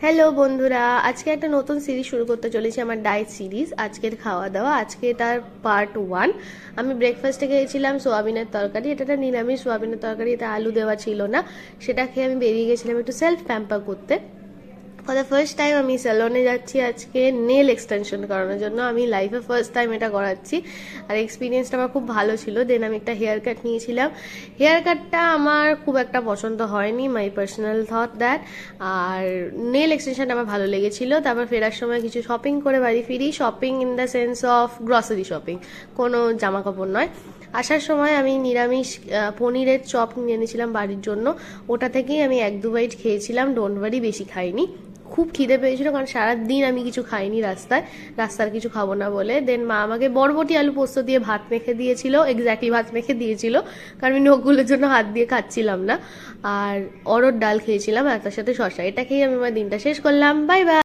Hello বন্ধুরা, আজকে একটা নতুন সিরিজ শুরু করতে চলেছি, আমার ডায়েট সিরিজ। আজকের খাওয়া দাওয়া, আজকে এটার পার্ট 1। আমি ব্রেকফাস্টে খেয়েছিলাম সোয়াবিনের তরকারি। এটা একটা নিরামিষ সোয়াবিনের তরকারি, এটা আলু দেওয়া ছিল না। সেটা খেয়ে আমি বেরিয়ে গেছিলাম একটু সেলফ প্যাম্পার করতে। ফর দ্য ফার্স্ট টাইম আমি স্যালনে যাচ্ছি আজকে নেল এক্সটেনশন করানোর জন্য। আমি লাইফে ফার্স্ট টাইম এটা করাচ্ছি, আর এক্সপিরিয়েন্সটা আমার খুব ভালো ছিল। দেন আমি একটা হেয়ার কাট নিয়েছিলাম। হেয়ার কাটটা আমার খুব একটা পছন্দ হয়নি, মাই পার্সোনাল থট দ্যাট। আর নেল এক্সটেনশনটা আমার ভালো লেগেছিল। তারপর ফেরার সময় কিছু শপিং করে বাড়ি ফিরি। Shopping in the sense of grocery shopping, কোনো জামা কাপড় নয়। আসার সময় আমি নিরামিষ পনিরের চপ নিয়ে এনেছিলাম বাড়ির জন্য। ওটা থেকেই আমি 1-2 বাইট খেয়েছিলাম, ডোন্ট ওয়ারি, বেশি খাইনি। খুব খিদে পেয়েছিল, কারণ সারাদিন আমি কিছু খাইনি রাস্তার কিছু খাবো না বলে। দেন মা আমাকে বরবটি আলু পোস্ত দিয়ে ভাত মেখে দিয়েছিল, এক্স্যাক্টলি ভাত মেখে দিয়েছিল, কারণ আমি নখগুলোর জন্য হাত দিয়ে খাচ্ছিলাম না। আর অরড় ডাল খেয়েছিলাম, আর তার সাথে শশা। এটা খেয়ে আমি আমার দিনটা শেষ করলাম। Bye bye.